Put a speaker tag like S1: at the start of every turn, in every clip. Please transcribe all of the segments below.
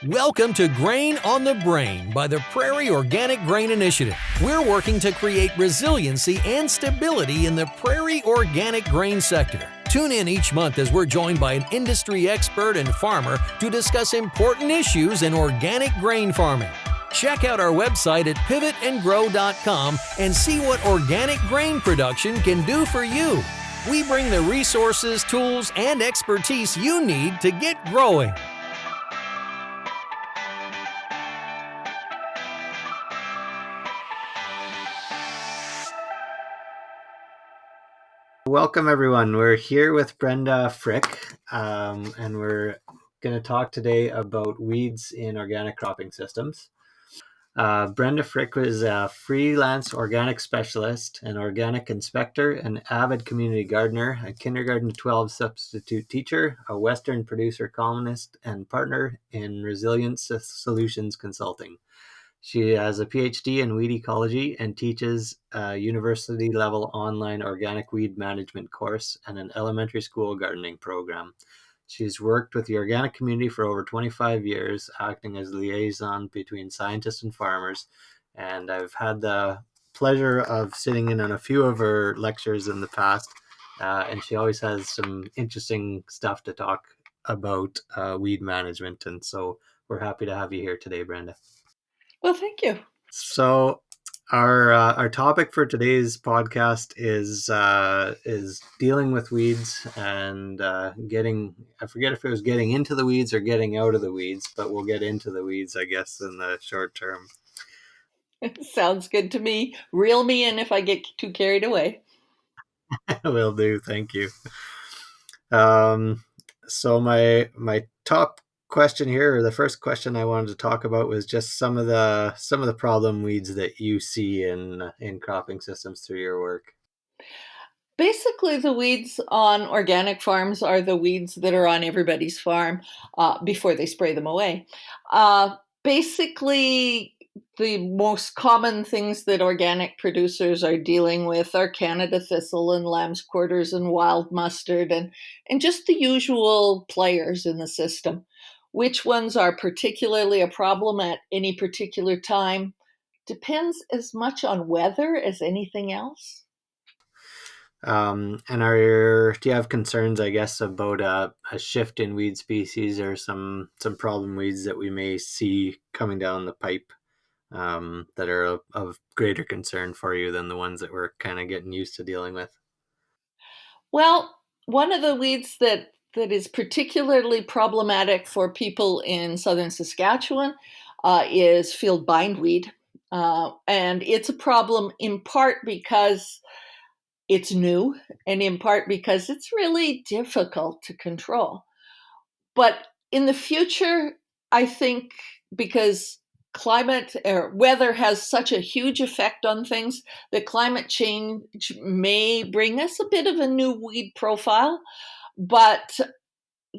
S1: Welcome to Grain on the Brain by the Prairie Organic Grain Initiative. We're working to create resiliency and stability in the prairie organic grain sector. Tune in each month as we're joined by an industry expert and farmer to discuss important issues in organic grain farming. Check out our website at pivotandgrow.com and see what organic grain production can do for you. We bring the resources, tools, and expertise you need to get growing.
S2: Welcome, everyone. We're here with Brenda Frick, and we're going to talk today about weeds in organic cropping systems. Brenda Frick is a freelance organic specialist, an organic inspector, an avid community gardener, a kindergarten to 12 substitute teacher, a Western producer columnist, and partner in Resilience Solutions Consulting. She has a PhD in weed ecology and teaches a university-level online organic weed management course and an elementary school gardening program. She's worked with the organic community for over 25 years, acting as liaison between scientists and farmers. And I've had the pleasure of sitting in on a few of her lectures in the past, and she always has some interesting stuff to talk about weed management. And so we're happy to have you here today, Brenda.
S3: Well, thank you.
S2: So our topic for today's podcast is dealing with weeds and getting, I forget if it was getting into the weeds or getting out of the weeds, but we'll get into the weeds, I guess, in the short term.
S3: Sounds good to me. Reel me in if I get too carried away.
S2: Will do. Thank you. So my top question here, or the first question I wanted to talk about, was just some of the problem weeds that you see in cropping systems through your work.
S3: Basically, the weeds on organic farms are the weeds that are on everybody's farm before they spray them away. Basically, the most common things that organic producers are dealing with are Canada thistle and lamb's quarters and wild mustard and just the usual players in the system. Which ones are particularly a problem at any particular time depends as much on weather as anything else.
S2: And do you have concerns, I guess, about a shift in weed species or some problem weeds that we may see coming down the pipe that are of greater concern for you than the ones that we're kind of getting used to dealing with?
S3: Well, one of the weeds that is particularly problematic for people in southern Saskatchewan is field bindweed. And it's a problem in part because it's new and in part because it's really difficult to control. But in the future, I think because climate or weather has such a huge effect on things that climate change may bring us a bit of a new weed profile. But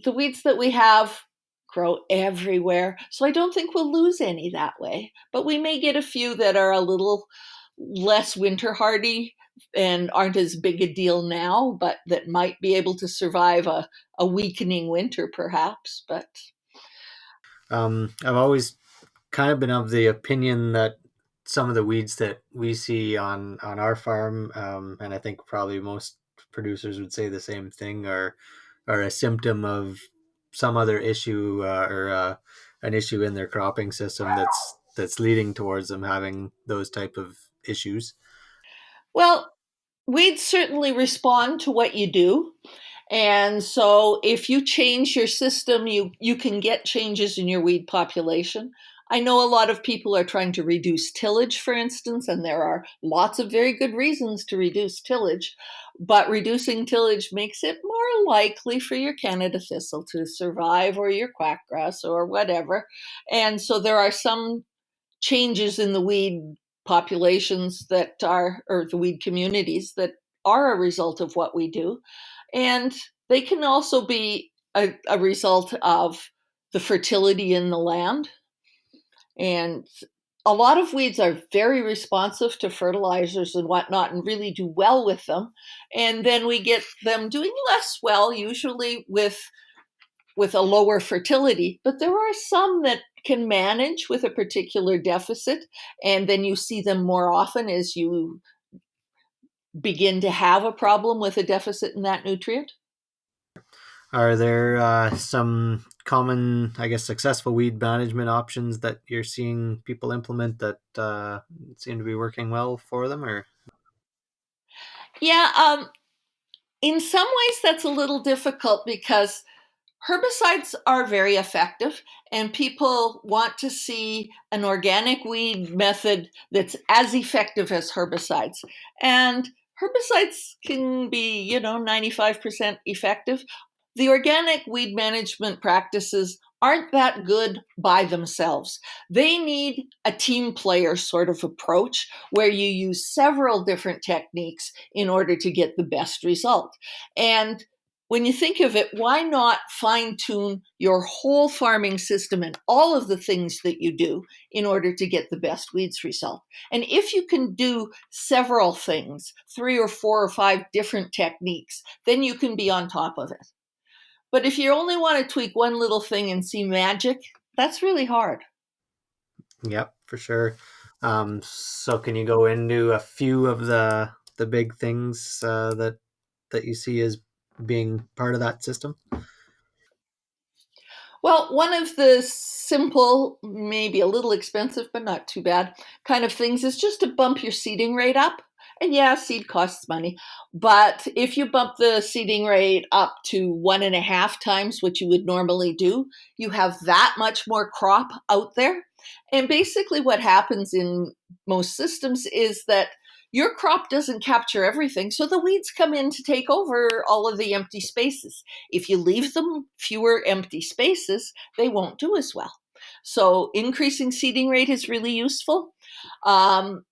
S3: the weeds that we have grow everywhere. So I don't think we'll lose any that way. But we may get a few that are a little less winter hardy and aren't as big a deal now, but that might be able to survive a weakening winter perhaps. But
S2: I've always kind of been of the opinion that some of the weeds that we see on our farm, and I think probably most producers would say the same thing, are a symptom of some other issue or an issue in their cropping system that's leading towards them having those type of issues.
S3: Well, weeds certainly respond to what you do. And so if you change your system, you can get changes in your weed population. I know a lot of people are trying to reduce tillage, for instance, and there are lots of very good reasons to reduce tillage, but reducing tillage makes it more likely for your Canada thistle to survive or your quackgrass or whatever. And so there are some changes in the weed populations that are, or the weed communities that are a result of what we do. And they can also be a result of the fertility in the land. And a lot of weeds are very responsive to fertilizers and whatnot and really do well with them. And then we get them doing less well, usually with a lower fertility. But there are some that can manage with a particular deficit, and then you see them more often as you begin to have a problem with a deficit in that nutrient.
S2: Are there some common, I guess, successful weed management options that you're seeing people implement that seem to be working well for them? Or
S3: Yeah, in some ways that's a little difficult because herbicides are very effective, and people want to see an organic weed method that's as effective as herbicides. And herbicides can be, 95% effective. The organic weed management practices aren't that good by themselves. They need a team player sort of approach where you use several different techniques in order to get the best result. And when you think of it, why not fine tune your whole farming system and all of the things that you do in order to get the best weeds result? And if you can do several things, 3 or 4 or 5 different techniques, then you can be on top of it. But if you only want to tweak one little thing and see magic, that's really hard.
S2: yep, for sure. So can you go into a few of the big things that you see as being part of that system?
S3: Well, one of the simple, maybe a little expensive, but not too bad kind of things is just to bump your seeding rate up. And yeah, seed costs money. But if you bump the seeding rate up to 1.5 times what you would normally do, you have that much more crop out there. And basically, what happens in most systems is that your crop doesn't capture everything. So the weeds come in to take over all of the empty spaces. If you leave them fewer empty spaces, they won't do as well. So increasing seeding rate is really useful. I'm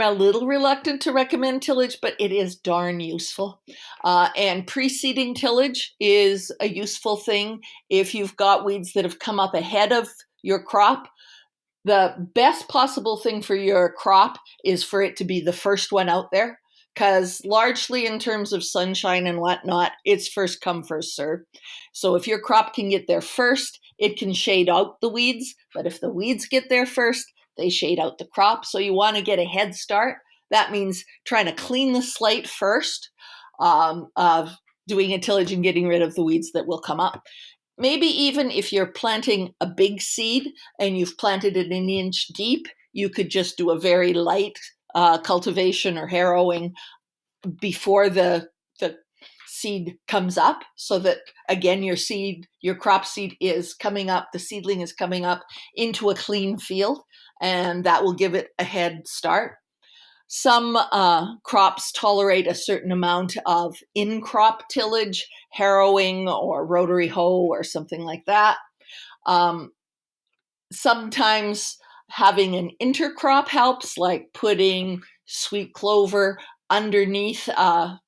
S3: a little reluctant to recommend tillage, but it is darn useful. And pre-seeding tillage is a useful thing if you've got weeds that have come up ahead of your crop. The best possible thing for your crop is for it to be the first one out there, because largely in terms of sunshine and whatnot, it's first come, first serve. So if your crop can get there first, it can shade out the weeds. But if the weeds get there first, they shade out the crop. So you want to get a head start. That means trying to clean the slate first, of doing a tillage and getting rid of the weeds that will come up. Maybe even if you're planting a big seed and you've planted it an inch deep, you could just do a very light cultivation or harrowing before the seed comes up, so that again your crop seed is coming up, the seedling is coming up into a clean field, and that will give it a head start. Some crops tolerate a certain amount of in-crop tillage, harrowing or rotary hoe or something like that. Sometimes having an intercrop helps, like putting sweet clover underneath a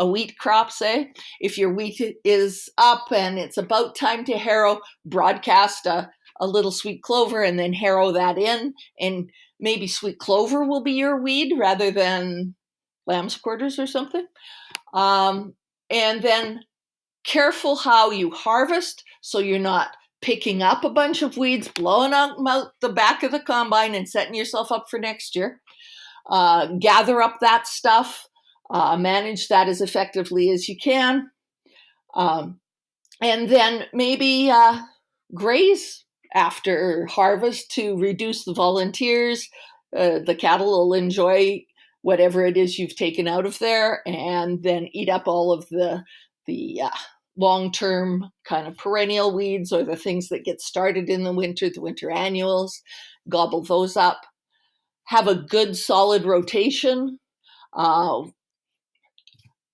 S3: wheat crop, say. If your wheat is up and it's about time to harrow, broadcast a little sweet clover and then harrow that in. And maybe sweet clover will be your weed rather than lamb's quarters or something. And then careful how you harvest, so you're not picking up a bunch of weeds, blowing them out the back of the combine and setting yourself up for next year. Gather up that stuff. Manage that as effectively as you can. And then maybe graze after harvest to reduce the volunteers. The cattle will enjoy whatever it is you've taken out of there, and then eat up all of the long-term kind of perennial weeds, or the things that get started in the winter annuals, gobble those up. Have a good solid rotation.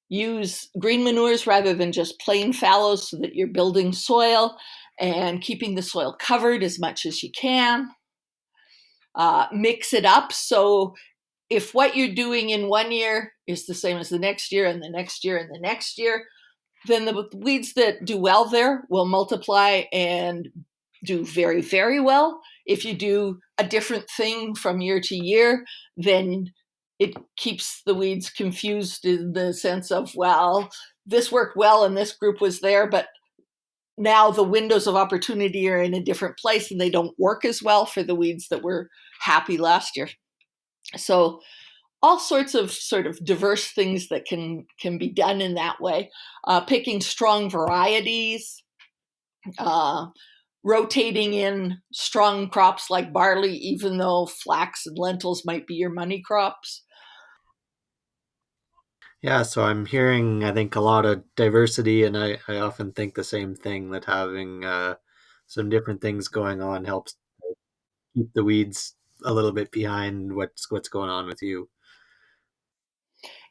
S3: Use green manures rather than just plain fallows, so that you're building soil and keeping the soil covered as much as you can. Mix it up, so if what you're doing in one year is the same as the next year and the next year and the next year, then the weeds that do well there will multiply and do very, very well. If you do a different thing from year to year, then it keeps the weeds confused in the sense of, well, this worked well and this group was there, but now the windows of opportunity are in a different place and they don't work as well for the weeds that were happy last year. So all sorts of sort of diverse things that can be done in that way. Picking strong varieties, rotating in strong crops like barley, even though flax and lentils might be your money crops.
S2: Yeah, so I'm hearing, I think, a lot of diversity, and I often think the same thing, that having some different things going on helps keep the weeds a little bit behind what's going on with you.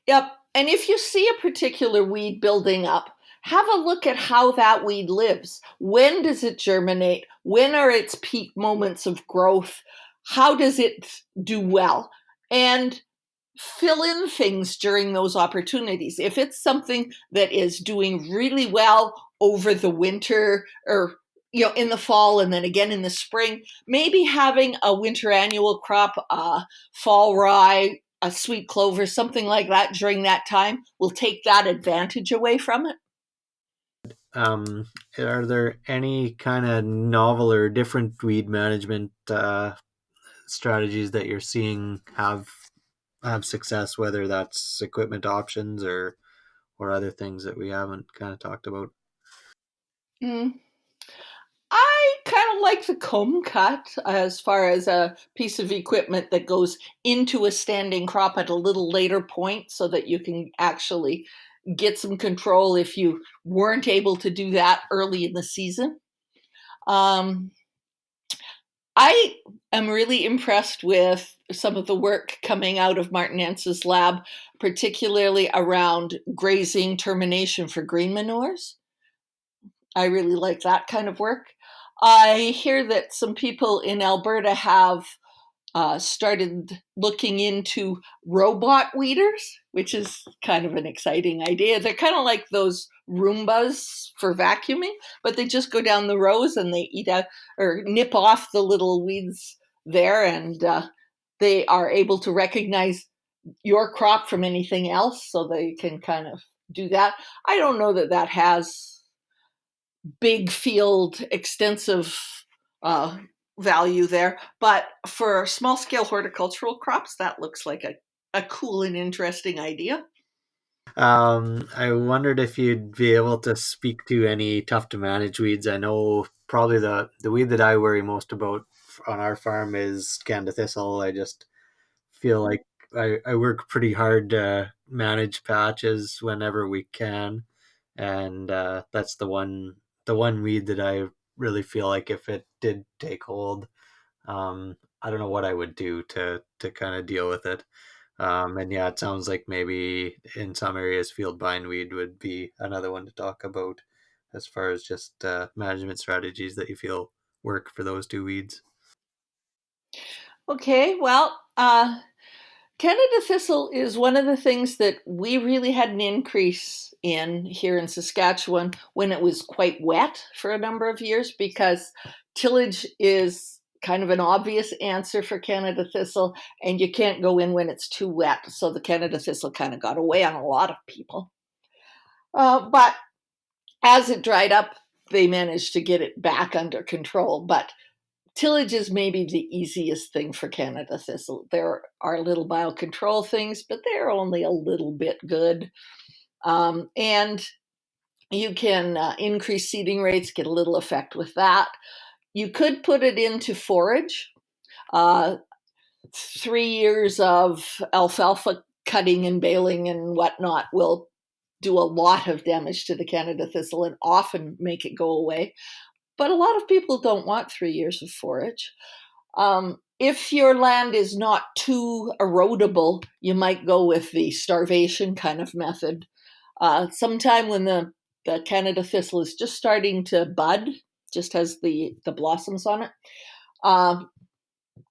S3: Yep. And if you see a particular weed building up, have a look at how that weed lives. When does it germinate? When are its peak moments of growth? How does it do well? And fill in things during those opportunities. If it's something that is doing really well over the winter, or in the fall and then again in the spring, maybe having a winter annual crop, fall rye, a sweet clover, something like that during that time will take that advantage away from it.
S2: Are there any kind of novel or different weed management strategies that you're seeing have success, whether that's equipment options or other things that we haven't kind of talked about?
S3: Mm. I kind of like the comb cut as far as a piece of equipment that goes into a standing crop at a little later point so that you can actually get some control if you weren't able to do that early in the season. I am really impressed with some of the work coming out of Martin Ence's lab, particularly around grazing termination for green manures. I really like that kind of work. I hear that some people in Alberta have started looking into robot weeders, which is kind of an exciting idea. They're kind of like those Roombas for vacuuming, but they just go down the rows and they eat out or nip off the little weeds there, and they are able to recognize your crop from anything else, so they can kind of do that. I don't know that that has big field, extensive uh, value there. But for small scale horticultural crops, that looks like a cool and interesting idea.
S2: I wondered if you'd be able to speak to any tough to manage weeds. I know probably the weed that I worry most about on our farm is Canada thistle. I just feel like I work pretty hard to manage patches whenever we can, and that's the one weed that I really feel like if it did take hold, I don't know what I would do to kind of deal with it. And yeah, it sounds like maybe in some areas field bindweed would be another one to talk about as far as just management strategies that you feel work for those two weeds.
S3: Okay, well, Canada thistle is one of the things that we really had an increase in here in Saskatchewan when it was quite wet for a number of years, because tillage is kind of an obvious answer for Canada thistle, and you can't go in when it's too wet. So the Canada thistle kind of got away on a lot of people. But as it dried up, they managed to get it back under control. But tillage is maybe the easiest thing for Canada thistle. There are little biocontrol things, but they're only a little bit good. And you can increase seeding rates, get a little effect with that. You could put it into forage. 3 years of alfalfa cutting and baling and whatnot will do a lot of damage to the Canada thistle and often make it go away. But a lot of people don't want 3 years of forage. If your land is not too erodible, you might go with the starvation kind of method. Sometime when the Canada thistle is just starting to bud, just has the blossoms on it,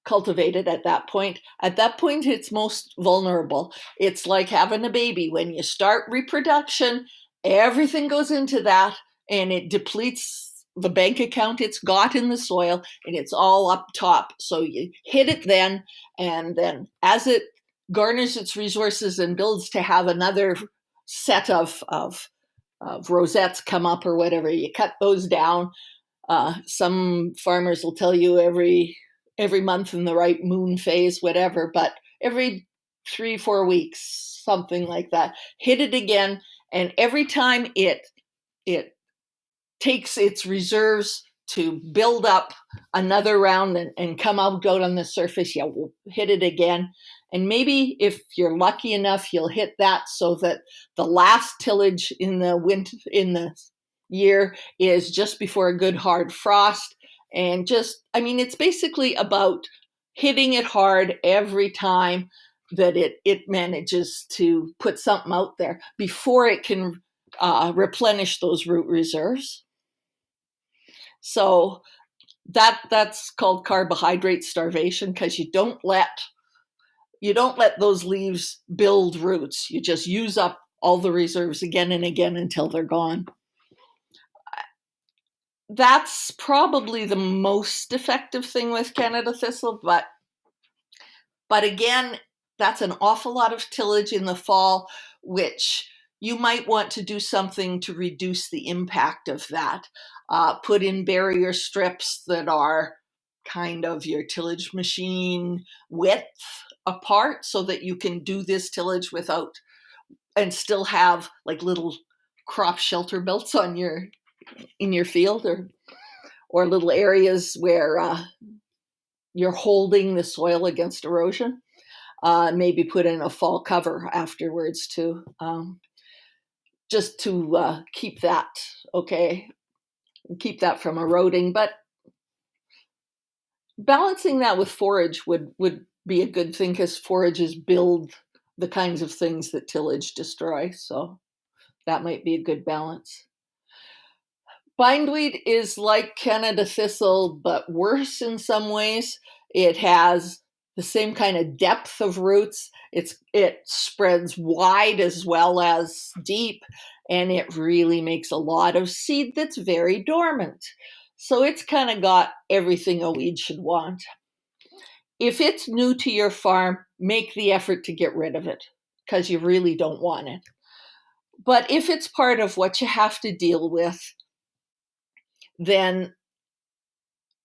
S3: cultivate it at that point. At that point, it's most vulnerable. It's like having a baby. When you start reproduction, everything goes into that and it depletes the bank account it's got in the soil, and it's all up top. So you hit it then, and then as it garners its resources and builds to have another set of rosettes come up or whatever, you cut those down. Some farmers will tell you every month in the right moon phase, whatever, but every 3-4 weeks, something like that. Hit it again, and every time it takes its reserves to build up another round and come out on the surface, you'll hit it again. And maybe if you're lucky enough, you'll hit that so that the last tillage in the year is just before a good hard frost. And it's basically about hitting it hard every time that it manages to put something out there before it can replenish those root reserves. So that's called carbohydrate starvation, because you don't let those leaves build roots. You just use up all the reserves again and again until they're gone. That's probably the most effective thing with Canada thistle, but again, that's an awful lot of tillage in the fall, which you might want to do something to reduce the impact of that. Put in barrier strips that are kind of your tillage machine width apart, so that you can do this tillage without, and still have like little crop shelter belts in your field, or little areas where you're holding the soil against erosion. Maybe put in a fall cover afterwards to just to keep that okay, keep that from eroding. But balancing that with forage would be a good thing, because forages build the kinds of things that tillage destroys. So that might be a good balance. Bindweed is like Canada thistle, but worse in some ways. It has the same kind of depth of roots. It spreads wide as well as deep, and it really makes a lot of seed that's very dormant. So it's kind of got everything a weed should want. If it's new to your farm, make the effort to get rid of it, because you really don't want it. But if it's part of what you have to deal with, then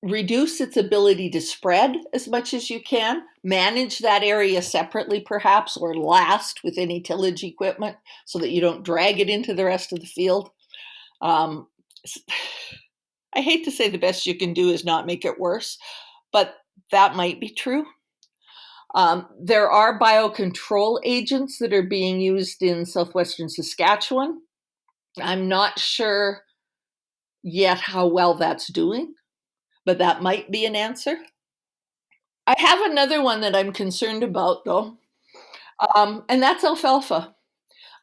S3: reduce its ability to spread as much as you can. Manage that area separately, perhaps, or last with any tillage equipment, so that you don't drag it into the rest of the field. I hate to say the best you can do is not make it worse, but that might be true. There are biocontrol agents that are being used in southwestern Saskatchewan. I'm not sure yet how well that's doing, but that might be an answer. I have another one that I'm concerned about, though, and that's alfalfa.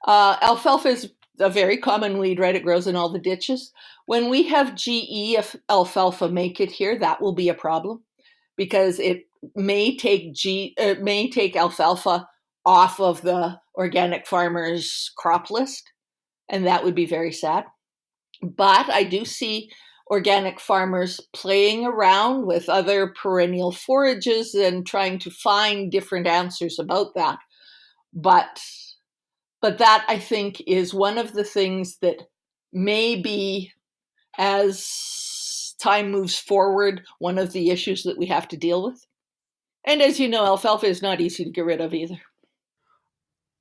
S3: Alfalfa is a very common weed, right? It grows in all the ditches. When we have GE alfalfa make it here, that will be a problem, because it may take alfalfa off of the organic farmers' crop list, and that would be very sad. But I do see organic farmers playing around with other perennial forages and trying to find different answers about that. But that, I think, is one of the things that may be, as time moves forward, one of the issues that we have to deal with. And as you know, alfalfa is not easy to get rid of either.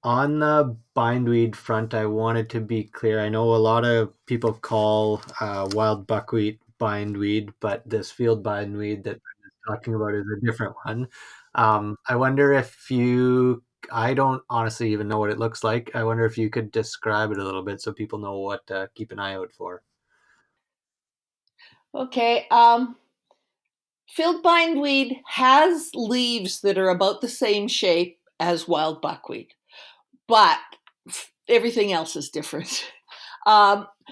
S2: On the bindweed front, I wanted to be clear. I know a lot of people call wild buckwheat bindweed, but this field bindweed that I'm talking about is a different one. I wonder if I don't honestly even know what it looks like. I wonder if you could describe it a little bit so people know what to keep an eye out for.
S3: Okay. Field bindweed has leaves that are about the same shape as wild buckwheat, but everything else is different.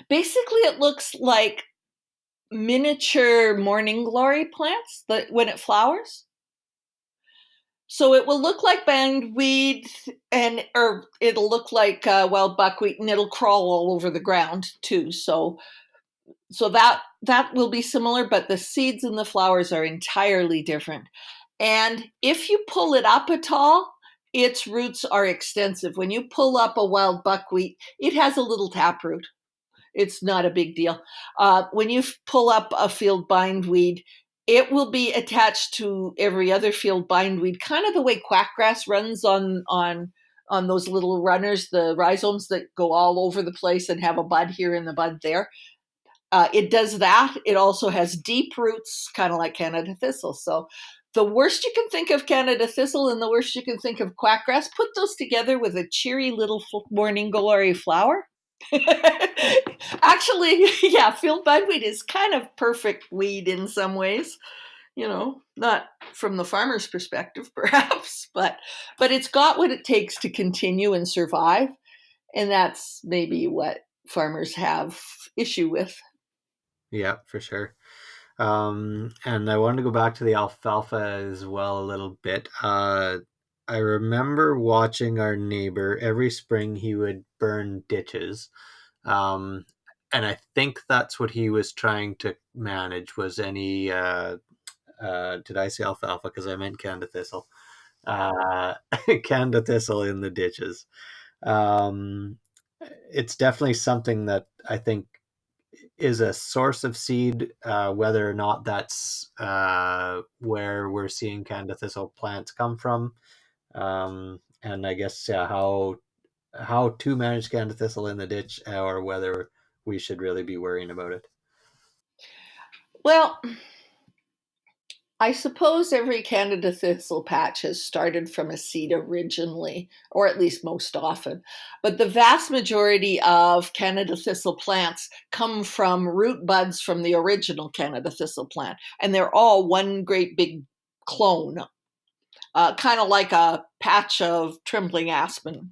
S3: Basically, it looks like miniature morning glory plants when it flowers. So it will look like bindweed, or it'll look like wild buckwheat, and it'll crawl all over the ground too. So that will be similar, but the seeds and the flowers are entirely different. And if you pull it up at all, its roots are extensive. When you pull up a wild buckwheat, it has a little taproot. It's not a big deal. When you pull up a field bindweed, it will be attached to every other field bindweed, kind of the way quackgrass runs on those little runners, the rhizomes that go all over the place and have a bud here and the bud there. It does that. It also has deep roots, kind of like Canada thistle. So the worst you can think of Canada thistle and the worst you can think of quackgrass, put those together with a cheery little morning glory flower. Actually, yeah, field bindweed is kind of perfect weed in some ways. Not from the farmer's perspective, perhaps, but it's got what it takes to continue and survive, and that's maybe what farmers have issue with.
S2: Yeah, for sure. And I wanted to go back to the alfalfa as well a little bit. I remember watching our neighbor every spring. He would burn ditches, and I think that's what he was trying to manage. Was any did I say alfalfa? Because I meant Canada thistle. Uh, Canada thistle in the ditches. Um, it's definitely something that I think is a source of seed, whether or not that's where we're seeing Canada thistle plants come from. And I guess how to manage Canada thistle in the ditch, or whether we should really be worrying about it.
S3: Well, I suppose every Canada thistle patch has started from a seed originally, or at least most often. But the vast majority of Canada thistle plants come from root buds from the original Canada thistle plant. And they're all one great big clone, kind of like a patch of trembling aspen.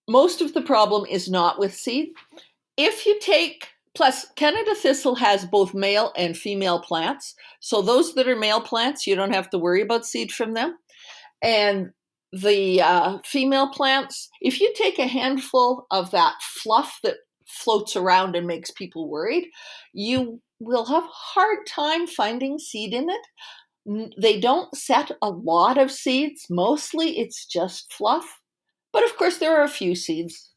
S3: Most of the problem is not with seed. Plus, Canada thistle has both male and female plants. So those that are male plants, you don't have to worry about seed from them. And the female plants, if you take a handful of that fluff that floats around and makes people worried, you will have a hard time finding seed in it. They don't set a lot of seeds. Mostly it's just fluff. But of course, there are a few seeds.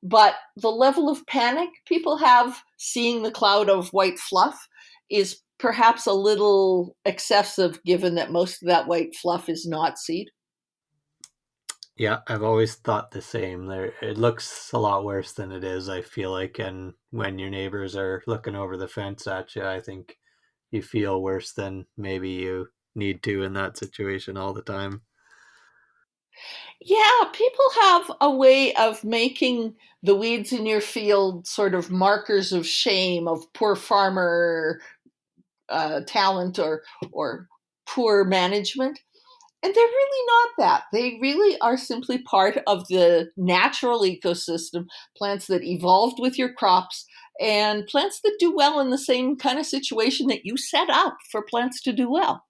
S3: But the level of panic people have seeing the cloud of white fluff is perhaps a little excessive, given that most of that white fluff is not seed.
S2: Yeah, I've always thought the same. There, it looks a lot worse than it is, I feel like, and when your neighbors are looking over the fence at you, I think you feel worse than maybe you need to in that situation all the time.
S3: Yeah, people have a way of making the weeds in your field sort of markers of shame, of poor farmer talent or poor management. And they're really not that. They really are simply part of the natural ecosystem, plants that evolved with your crops and plants that do well in the same kind of situation that you set up for plants to do well.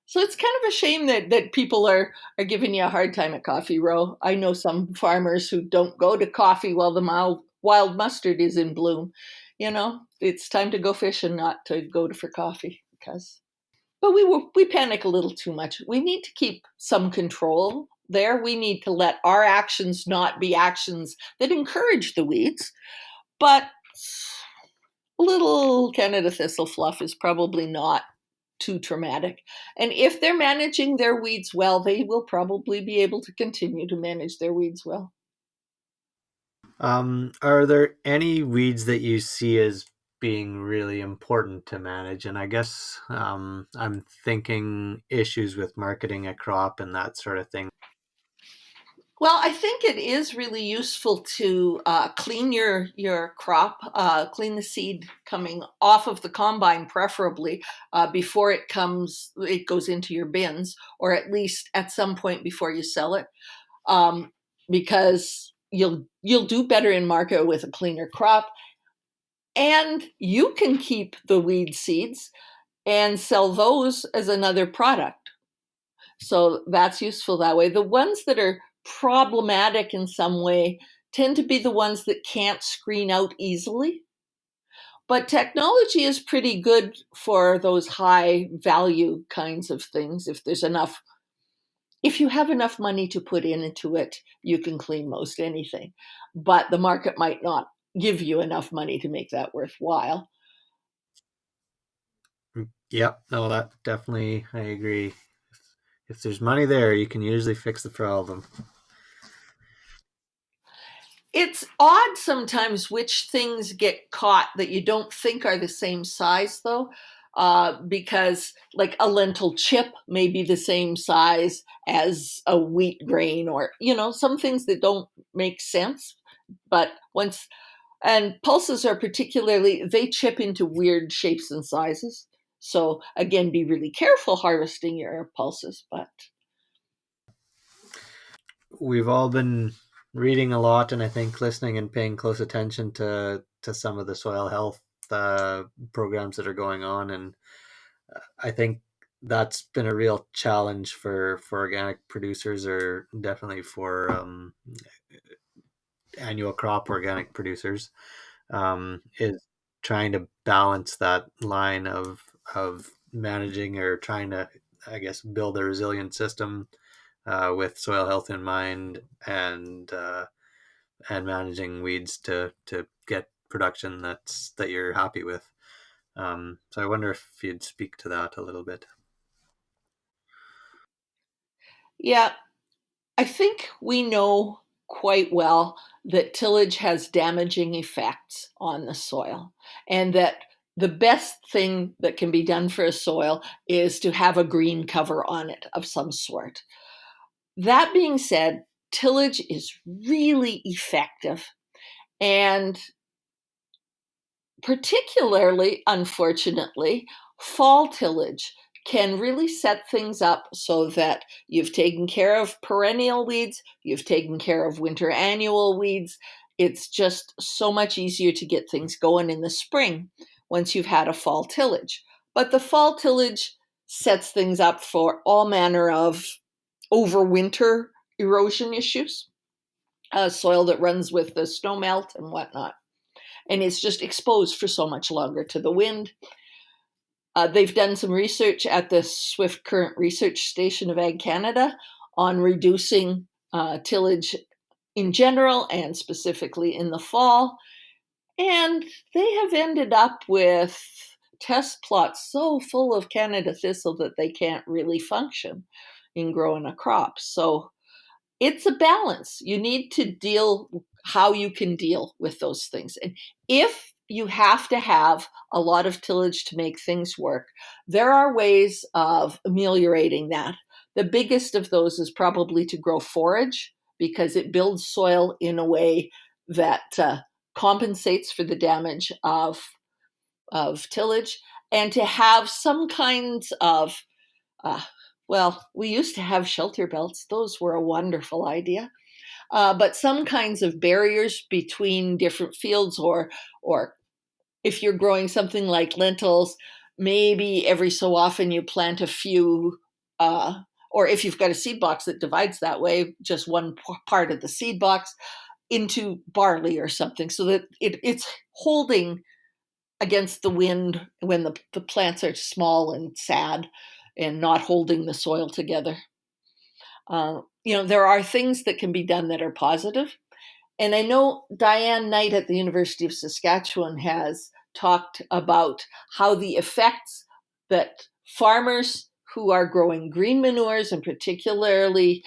S3: So it's kind of a shame that people are giving you a hard time at Coffee Row. I know some farmers who don't go to coffee while the wild mustard is in bloom. It's time to go fishing, not to go for coffee because. But we panic a little too much. We need to keep some control there. We need to let our actions not be actions that encourage the weeds. But little Canada thistle fluff is probably not too traumatic. And if they're managing their weeds well, they will probably be able to continue to manage their weeds well.
S2: Are there any weeds that you see as being really important to manage? And I guess I'm thinking issues with marketing a crop and that sort of thing.
S3: Well, I think it is really useful to clean your crop, clean the seed coming off of the combine, preferably before it goes into your bins, or at least at some point before you sell it, because you'll do better in market with a cleaner crop, and you can keep the weed seeds and sell those as another product. So that's useful that way. The ones that are problematic in some way tend to be the ones that can't screen out easily. But technology is pretty good for those high value kinds of things. If you have enough money to put into it, you can clean most anything. But the market might not give you enough money to make that worthwhile.
S2: Yep. No, that definitely, I agree. If there's money there, you can usually fix the problem.
S3: It's odd sometimes which things get caught that you don't think are the same size, though, because like a lentil chip may be the same size as a wheat grain, or some things that don't make sense. But and pulses are particularly, they chip into weird shapes and sizes. So again, be really careful harvesting your pulses. But
S2: We've all been reading a lot, and I think listening and paying close attention to some of the soil health programs that are going on, and I think that's been a real challenge for organic producers, or definitely for annual crop organic producers, is trying to balance that line of managing, or trying to, I guess, build a resilient system with soil health in mind, and managing weeds to get production that you're happy with. So I wonder if you'd speak to that a little bit.
S3: yeah, I think we know quite well that tillage has damaging effects on the soil, and that the best thing that can be done for a soil is to have a green cover on it of some sort. That being said, tillage is really effective, and particularly, unfortunately, fall tillage can really set things up so that you've taken care of perennial weeds, you've taken care of winter annual weeds. It's just so much easier to get things going in the spring once you've had a fall tillage. But the fall tillage sets things up for all manner of overwinter erosion issues, soil that runs with the snow melt and whatnot. And it's just exposed for so much longer to the wind. They've done some research at the Swift Current Research Station of Ag Canada on reducing tillage in general and specifically in the fall. And they have ended up with test plots so full of Canada thistle that they can't really function in growing a crop. So it's a balance. You need to deal how you can deal with those things. And if you have to have a lot of tillage to make things work, there are ways of ameliorating that. The biggest of those is probably to grow forage, because it builds soil in a way that compensates for the damage of tillage, and to have some kinds of we used to have shelter belts. Those were a wonderful idea. But some kinds of barriers between different fields, or if you're growing something like lentils, maybe every so often you plant a few, or if you've got a seed box that divides that way, just one part of the seed box into barley or something, so that it's holding against the wind when the plants are small and sad and not holding the soil together. There are things that can be done that are positive. And I know Diane Knight at the University of Saskatchewan has talked about how the effects that farmers who are growing green manures, and particularly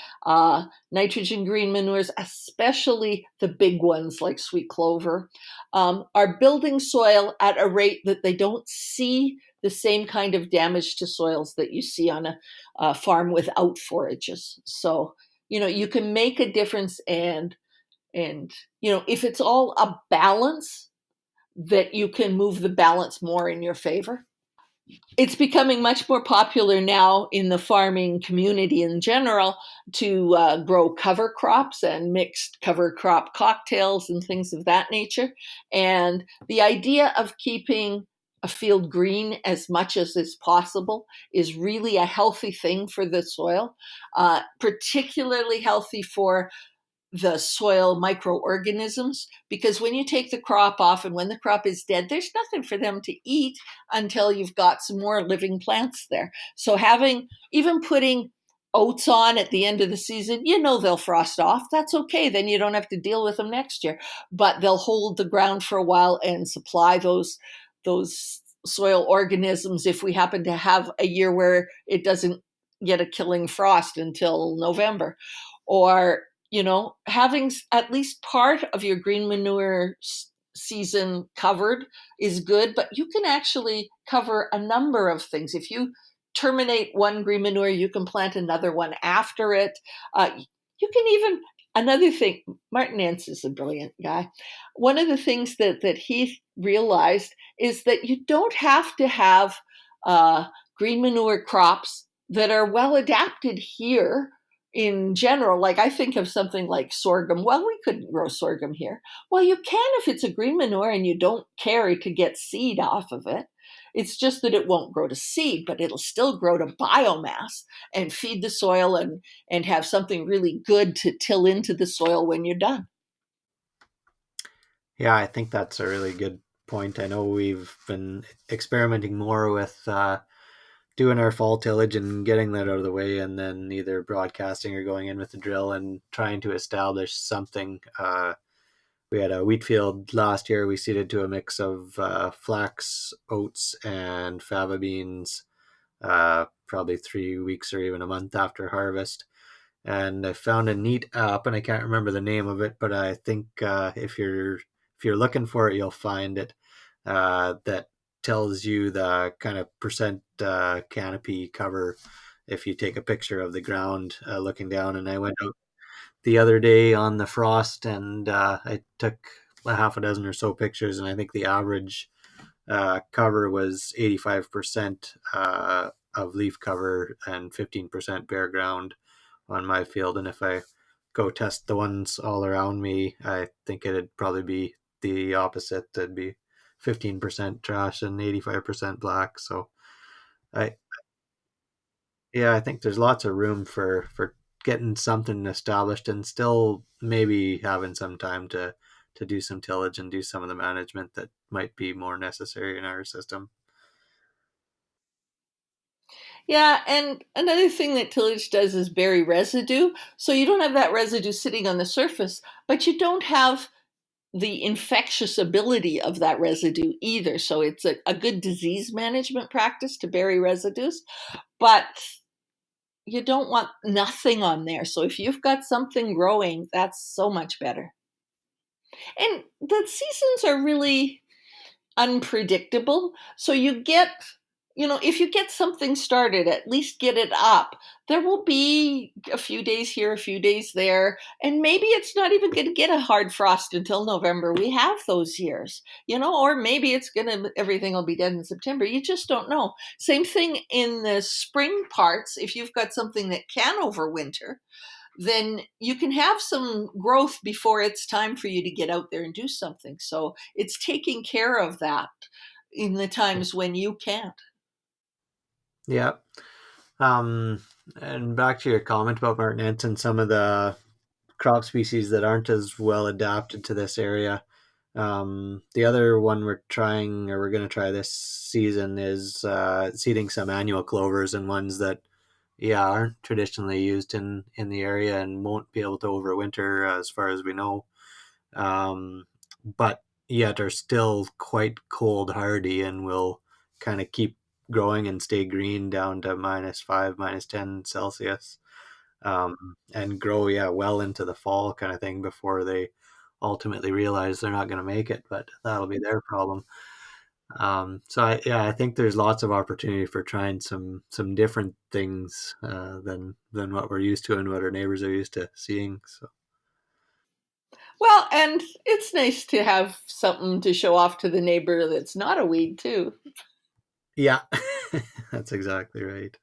S3: nitrogen green manures, especially the big ones like sweet clover, are building soil at a rate that they don't see the same kind of damage to soils that you see on a farm without forages. So, you can make a difference, and if it's all a balance, that you can move the balance more in your favor. It's becoming much more popular now in the farming community in general to grow cover crops and mixed cover crop cocktails and things of that nature. And the idea of keeping a field green as much as is possible is really a healthy thing for the soil, particularly healthy for the soil microorganisms, because when you take the crop off and when the crop is dead, there's nothing for them to eat until you've got some more living plants there. So even putting oats on at the end of the season, they'll frost off. That's okay. Then you don't have to deal with them next year. But they'll hold the ground for a while and supply those soil organisms if we happen to have a year where it doesn't get a killing frost until November. Or, having at least part of your green manure season covered is good, but you can actually cover a number of things. If you terminate one green manure, you can plant another one after it. You can even, another thing, Martin Nance is a brilliant guy. One of the things that he realized is that you don't have to have green manure crops that are well adapted here in general. Like I think of something like sorghum. Well, we couldn't grow sorghum here. Well, you can if it's a green manure and you don't carry to get seed off of it. It's just that it won't grow to seed, but it'll still grow to biomass and feed the soil and have something really good to till into the soil when you're done.
S2: Yeah, I think that's a really good point. I know we've been experimenting more with doing our fall tillage and getting that out of the way, and then either broadcasting or going in with the drill and trying to establish something. We had a wheat field last year. We seeded to a mix of flax, oats, and fava beans, probably 3 weeks or even a month after harvest. And I found a neat app, and I can't remember the name of it, but I think if you're looking for it, you'll find it. That tells you the kind of percent canopy cover if you take a picture of the ground looking down. And I went out the other day on the frost, and I took a half a dozen or so pictures, and I think the average cover was 85% of leaf cover and 15% bare ground on my field. And if I go test the ones all around me, I think it'd probably be the opposite. It'd be 15% trash and 85% black. So I I think there's lots of room for getting something established and still maybe having some time to do some tillage and do some of the management that might be more necessary in our system.
S3: Yeah, and another thing that tillage does is bury residue. So you don't have that residue sitting on the surface, but you don't have the infectious ability of that residue either. So it's a good disease management practice to bury residues, but you don't want nothing on there. So if you've got something growing, that's so much better. And the seasons are really unpredictable. So if you get something started, at least get it up. There will be a few days here, a few days there, and maybe it's not even going to get a hard frost until November. We have those years, or maybe everything will be dead in September. You just don't know. Same thing in the spring parts. If you've got something that can overwinter, then you can have some growth before it's time for you to get out there and do something. So it's taking care of that in the times when you can't.
S2: Yeah. And back to your comment about Martin Ants and some of the crop species that aren't as well adapted to this area. The other one we're going to try this season is seeding some annual clovers and ones that, aren't traditionally used in the area and won't be able to overwinter as far as we know. But yet are still quite cold hardy and will kind of keep growing and stay green down to -5, -10 Celsius, and grow well into the fall kind of thing before they ultimately realize they're not going to make it, but that'll be their problem. So I think there's lots of opportunity for trying some different things than what we're used to and what our neighbors are used to seeing. So
S3: Well, and it's nice to have something to show off to the neighbor that's not a weed too.
S2: yeah, that's exactly right.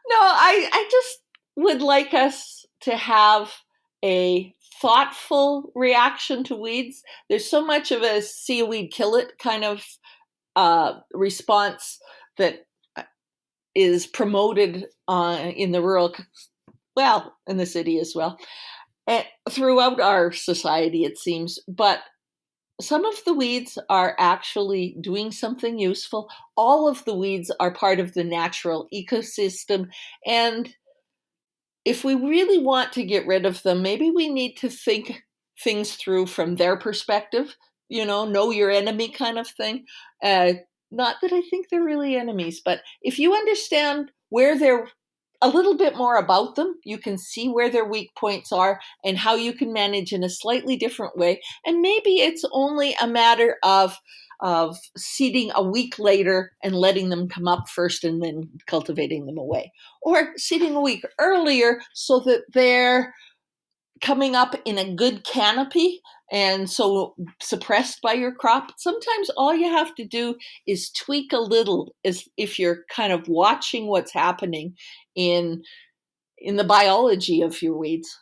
S3: No, I just would like us to have a thoughtful reaction to weeds. There's so much of a see a weed, kill it kind of response that is promoted in the rural, in the city as well, throughout our society, it seems. But some of the weeds are actually doing something useful. All of the weeds are part of the natural ecosystem. And if we really want to get rid of them, maybe we need to think things through from their perspective, know your enemy kind of thing. Not that I think they're really enemies, but if you understand where they're a little bit more about them, you can see where their weak points are and how you can manage in a slightly different way. And maybe it's only a matter of seeding a week later and letting them come up first and then cultivating them away, or seeding a week earlier so that they're coming up in a good canopy and so suppressed by your crop. Sometimes all you have to do is tweak a little, as if you're kind of watching what's happening in the biology of your weeds.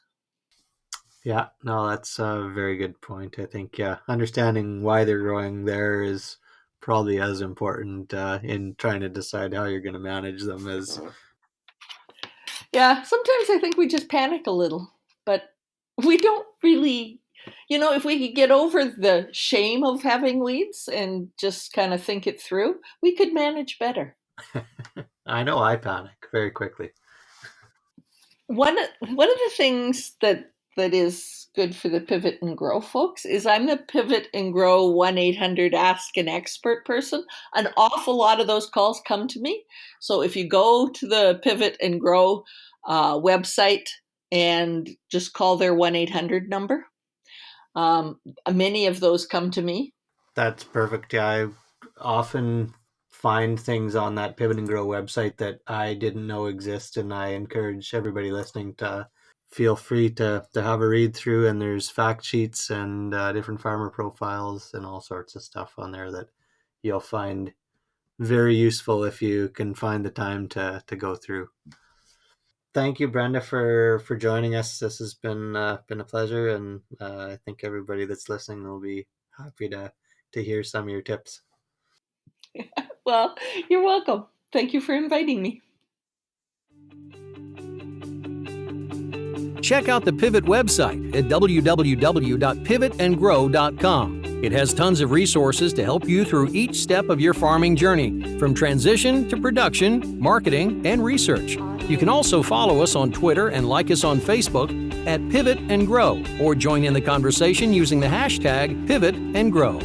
S2: Yeah, no, that's a very good point. I think, understanding why they're growing there is probably as important in trying to decide how you're going to manage them as.
S3: Yeah, sometimes I think we just panic a little, but we don't really, if we could get over the shame of having weeds and just kind of think it through, we could manage better.
S2: I know I panic very quickly.
S3: One of the things that is good for the Pivot and Grow folks is I'm the Pivot and Grow 1-800-ASK an Expert person. An awful lot of those calls come to me. So if you go to the Pivot and Grow website and just call their 1-800 number, many of those come to me.
S2: That's perfect. Yeah, I often find things on that Pivot and Grow website that I didn't know exist, and I encourage everybody listening to feel free to have a read through, and there's fact sheets and different farmer profiles and all sorts of stuff on there that you'll find very useful if you can find the time to go through. Thank you, Brenda, for joining us. This has been a pleasure, and I think everybody that's listening will be happy to hear some of your tips.
S3: Well, you're welcome. Thank you for inviting me.
S1: Check out the Pivot website at www.pivotandgrow.com. It has tons of resources to help you through each step of your farming journey, from transition to production, marketing, and research. You can also follow us on Twitter and like us on Facebook at Pivot and Grow, or join in the conversation using the hashtag Pivot and Grow.